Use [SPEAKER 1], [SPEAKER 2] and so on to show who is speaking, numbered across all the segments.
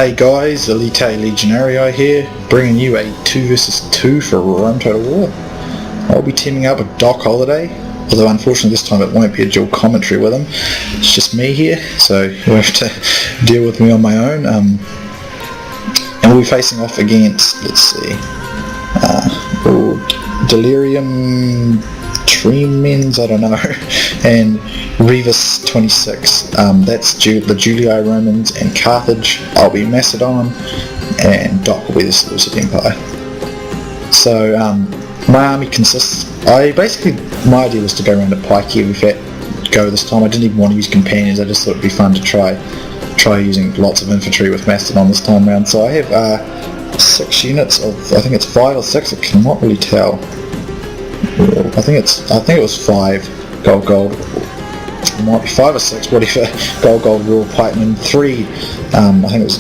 [SPEAKER 1] Hey guys, Elite Legionarii here, bringing you a 2 vs 2 for Rome Total War. I'll be teaming up with Doc Holliday, although unfortunately this time it won't be a dual commentary with him. It's just me here, so you'll have to deal with me on my own. And we'll be facing off against, let's see, Delirium Tremens, I don't know, and Revis 26. That's the Julli Romans and Carthage. I'll be Macedon, and Doc will be the Seleucid Empire. So my army consists. My idea was to go around a pike every go this time. I didn't even want to use companions. I just thought it'd be fun to try using lots of infantry with Macedon this time around. So I have 6 units of, I think it's 5 or 6. I cannot really tell. I think it was 5 gold. It might be 5 or 6, whatever. Gold raw pikemen. 3, I think it was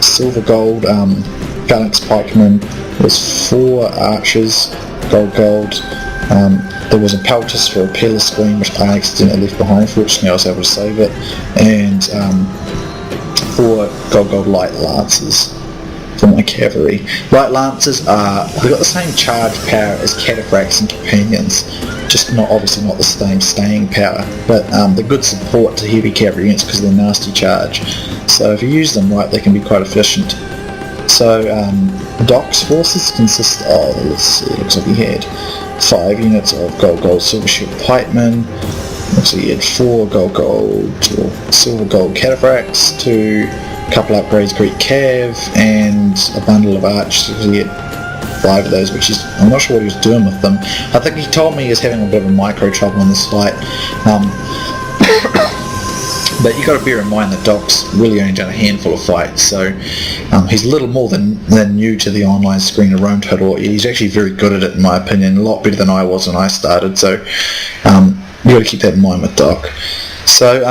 [SPEAKER 1] silver gold phalanx pikemen. There was 4 archers, gold. There was a peltis for a peerless screen, which I accidentally left behind. Fortunately, I was able to save it, and 4 gold light lancers for my cavalry. Light lancers they've got the same charge power as cataphracts and companions, just obviously not the same staying power, but they're good support to heavy cavalry units because of their nasty charge. So if you use them right, they can be quite efficient. So Doc's forces consist of, let's see, looks like he had 5 units of gold silver shield pikemen. Looks like he had 4 gold or silver gold cataphracts, 2 couple upgrades Greek cav, and a bundle of archers. He had 5 of those, which is, I'm not sure what he was doing with them. I think he told me he was having a bit of a micro trouble on this fight. But you got to bear in mind that Doc's really only done a handful of fights, so he's a little more than new to the online screen of Rome Total War. He's actually very good at it, in my opinion, a lot better than I was when I started, so you got to keep that in mind with Doc. So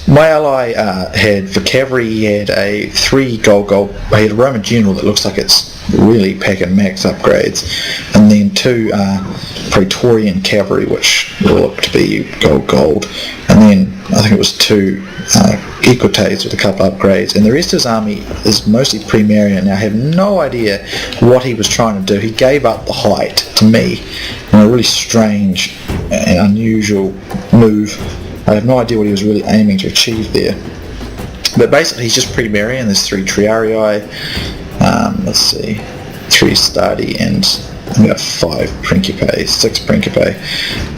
[SPEAKER 1] my ally had, for cavalry, he had a 3 gold. He had a Roman general that looks like it's really packing max upgrades, and then 2 Praetorian cavalry, which will look to be gold, and then I think it was 2 equites with a couple of upgrades, and the rest of his army is mostly Primarian. Now I have no idea what he was trying to do. He gave up the height to me in a really strange and unusual move. I have no idea what he was really aiming to achieve there. But basically he's just Primarian. There's 3 Triarii, let's see, 3 Stadi, and we got 5 Principe, 6 Principe,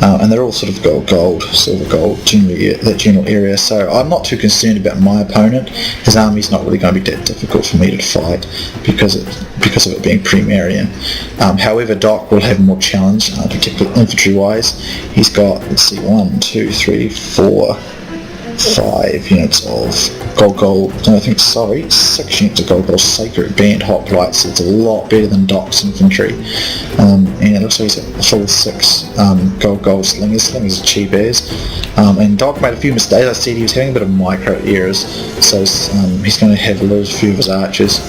[SPEAKER 1] and they're all sort of gold, silver gold, that general area. So I'm not too concerned about my opponent. His army's not really going to be that difficult for me to fight because of it being Primarian. However, Doc will have more challenge, particularly infantry-wise. He's got, let's see, 1, 2, 3, 4, 5 units of gold. No, I think 6 units of gold sacred band hoplites. So it's a lot better than Doc's infantry. And it looks like he's a full 6 gold slingers. Slingers are cheap as. And Doc made a few mistakes. I said he was having a bit of micro errors, so he's going to have to lose a few of his archers.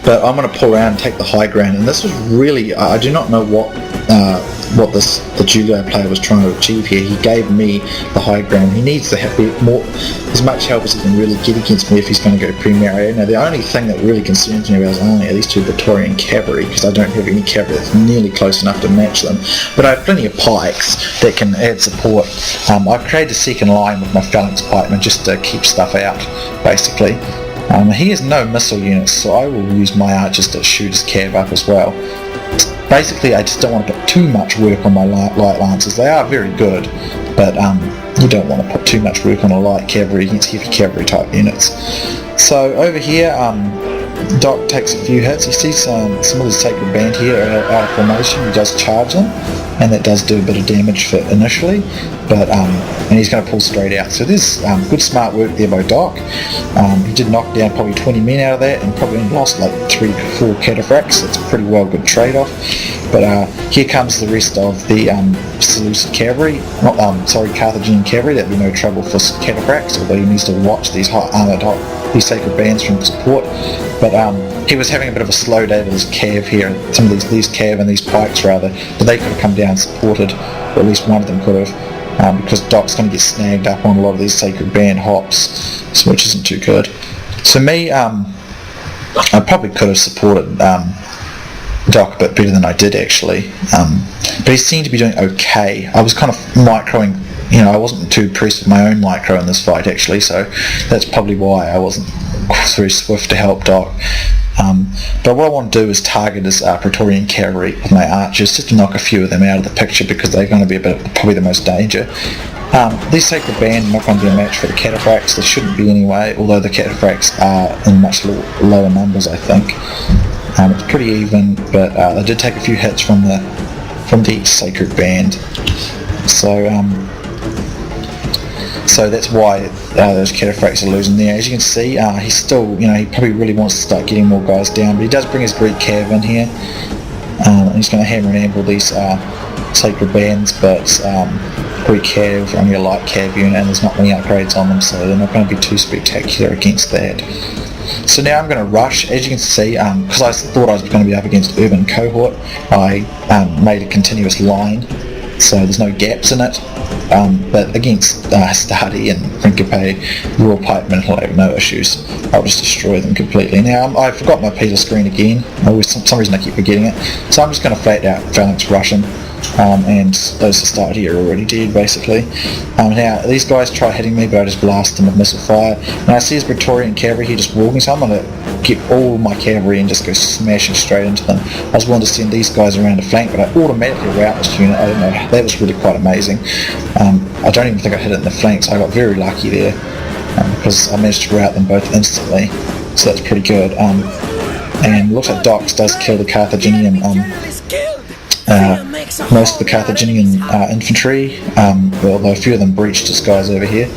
[SPEAKER 1] But I'm going to pull around and take the high ground, and this was really, I do not know what the Julli player was trying to achieve here. He gave me the high ground. He needs to have as much help as he can really get against me if he's going to go Primarian. Now the only thing that really concerns me about his army are these 2 Praetorian cavalry, because I don't have any cavalry that's nearly close enough to match them. But I have plenty of pikes that can add support. I've created a second line with my phalanx pikemen just to keep stuff out, basically. He has no missile units, so I will use my archers to shoot his cav up as well. Basically, I just don't want to put too much work on my light lancers. They are very good, but you don't want to put too much work on a light cavalry against heavy cavalry type units. So over here, Doc takes a few hits. He sees some of the sacred band here out of formation. He does charge them, and that does do a bit of damage for initially, but and he's going to pull straight out. So there's good smart work there by Doc. He did knock down probably 20 men out of that, and probably only lost like 3 to 4 cataphracts. It's a pretty well good trade-off. But here comes the rest of the Seleucid cavalry, Carthaginian cavalry. That'd be no trouble for cataphracts, although he needs to watch these these sacred bands from support. But he was having a bit of a slow day with his cav here, and some of these cav and these pikes rather, but they could have come down and supported, or at least one of them could have. because Doc's going to get snagged up on a lot of these sacred band hops, which isn't too good. So me, I probably could have supported Doc a bit better than I did actually, but he seemed to be doing okay. I was kind of microing, I wasn't too impressed with my own micro in this fight actually, so that's probably why I wasn't very swift to help Doc. But what I want to do is target his Praetorian cavalry with my archers, just to knock a few of them out of the picture, because they're going to be probably the most danger. These sacred band are not going to be a match for the cataphracts. They shouldn't be anyway, although the cataphracts are in much lower numbers, I think. It's pretty even, but they did take a few hits from the sacred band. So that's why those cataphracts are losing there. As you can see, he's still, he probably really wants to start getting more guys down, but he does bring his Greek cav in here. And he's going to hammer and anvil these sacred bands, but Greek cav, only a light cav unit, and there's not many upgrades on them, so they're not going to be too spectacular against that. So now I'm going to rush. As you can see, because I thought I was going to be up against urban cohort, I made a continuous line, so there's no gaps in it. But against Stadi and Principe, Royal Pikemen will have no issues. I'll just destroy them completely. Now, I forgot my Peter screen again. For some reason I keep forgetting it. So I'm just going to flat out phalanx rush them. And those that started here are already dead, basically. Now, these guys try hitting me, but I just blast them with missile fire. When I see his Praetorian cavalry here just walking, so I'm going to get all my cavalry and just go smashing straight into them. I was willing to send these guys around the flank, but I automatically rout this unit. I don't know, that was really quite amazing. I don't even think I hit it in the flank, so I got very lucky there, because I managed to rout them both instantly, so that's pretty good. And it looks like Dox does kill the Carthaginian, most of the Carthaginian infantry, although a few of them breached his guys over here.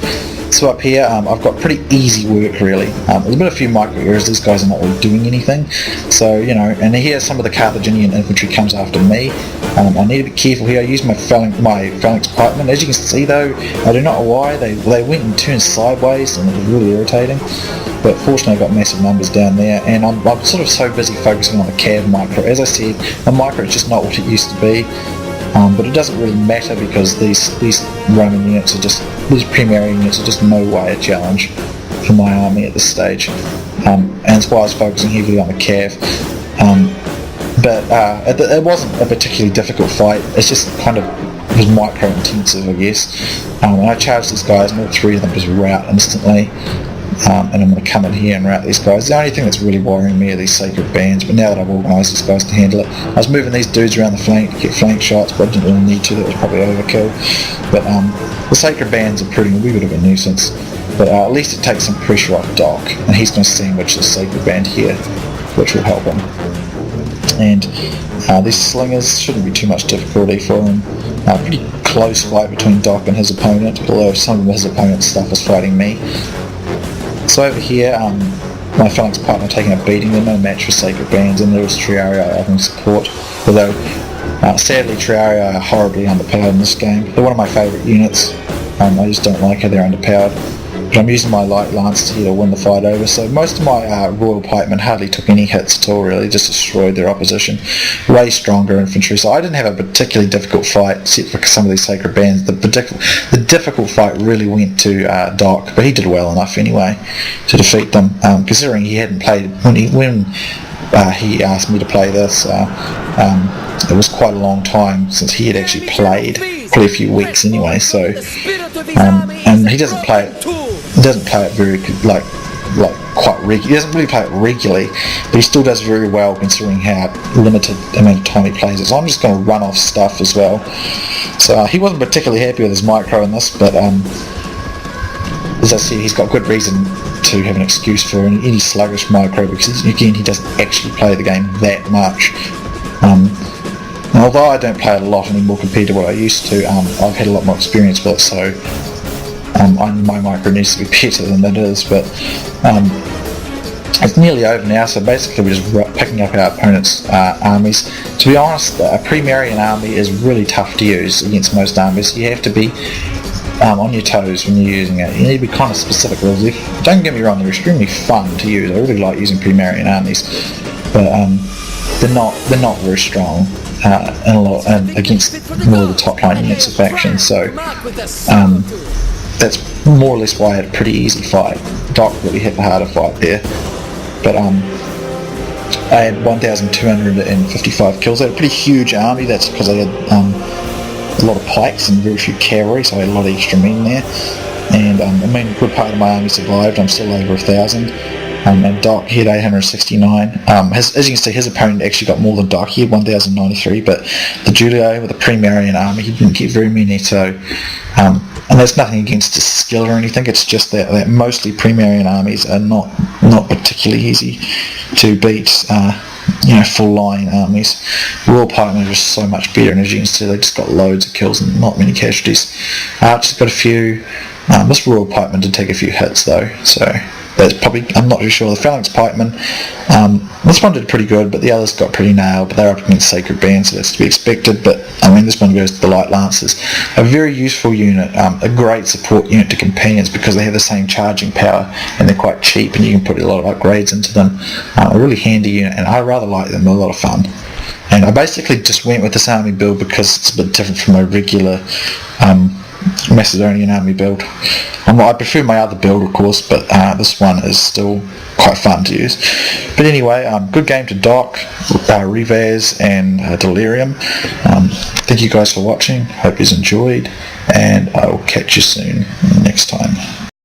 [SPEAKER 1] So up here, I've got pretty easy work really. There's been a few micro errors, these guys are not really doing anything. So, and here some of the Carthaginian infantry comes after me. I need to be careful here. I use my phalanx pikemen. As you can see though, I do not know why, they went and turned sideways, and it was really irritating. But fortunately I've got massive numbers down there, and I'm sort of so busy focusing on the cav micro. As I said, the micro is just not what it used to be. But it doesn't really matter, because these Roman units these Primary units are just no way a challenge for my army at this stage. And that's why I was focusing heavily on the cav. But it wasn't a particularly difficult fight, it's just kind of was micro intensive, I guess. And I charged these guys, and all three of them just rout instantly. And I'm going to come in here and rout these guys. The only thing that's really worrying me are these sacred bands, but now that I've organised these guys to handle it, I was moving these dudes around the flank to get flank shots, but I didn't really need to. That was probably overkill. But the sacred bands are proving a wee bit of a nuisance, but at least it takes some pressure off Doc, and he's going to sandwich the sacred band here, which will help him. And these slingers shouldn't be too much difficulty for him. Pretty close fight between Doc and his opponent, although some of his opponent's stuff is fighting me. So over here, my phalanx partner taking a beating. They're no match for sacred bands, and there was Triarii offering support, although sadly Triarii are horribly underpowered in this game. They're one of my favourite units. I just don't like how they're underpowered. But I'm using my light lance here to win the fight over, so most of my royal pikemen hardly took any hits at all really, just destroyed their opposition. Way stronger infantry, so I didn't have a particularly difficult fight, except for some of these sacred bands. The difficult fight really went to Doc, but he did well enough anyway to defeat them, considering he hadn't played, when he asked me to play this, it was quite a long time since he had actually played, probably a few weeks anyway, so, and he doesn't play it very, he doesn't really play it regularly, but he still does very well considering how limited amount of time he plays it. So I'm just going to run off stuff as well. So he wasn't particularly happy with his micro in this, but as I said, he's got good reason to have an excuse for any sluggish micro, because again, he doesn't actually play the game that much. And although I don't play it a lot anymore compared to what I used to, I've had a lot more experience with it, so my micro needs to be better than that is. But it's nearly over now, so basically we're just picking up our opponent's armies. To be honest, a Primarian army is really tough to use against most armies. You have to be on your toes when you're using it. You need to be kind of specific rules. Don't get me wrong, they're extremely fun to use. I really like using Primarian armies, but they're not very strong. and against more of the top line units of factions. So that's more or less why I had a pretty easy fight. Doc really had the harder fight there, but I had 1,255 kills. I had a pretty huge army. That's because I had a lot of pikes and very few cavalry, so I had a lot of extra men there. And a good part of my army survived. I'm still over 1,000. And Doc, he had 869. As you can see, his opponent actually got more than Doc. He had 1,093, but the Julio with the Primarian army, he didn't get very many. So, and there's nothing against his skill or anything. It's just that mostly Primarian armies are not particularly easy to beat. Full line armies. Royal pikemen are just so much better, and as you can see, they just got loads of kills and not many casualties. Archers got a few. This Royal pikeman did take a few hits though, so that's probably, I'm not too sure. The Phalanx pikemen, this one did pretty good, but the others got pretty nailed, but they're up against Sacred Band, so that's to be expected. But this one goes to the Light Lancers, a very useful unit, a great support unit to companions because they have the same charging power and they're quite cheap and you can put a lot of upgrades into them. A really handy unit, and I rather like them. They're a lot of fun. And I basically just went with this army build because it's a bit different from my regular Macedonian army build. I prefer my other build, of course, but this one is still quite fun to use. But anyway, good game to Doc, Rivaz and Delirium. Thank you guys for watching. Hope you enjoyed, and I will catch you soon next time.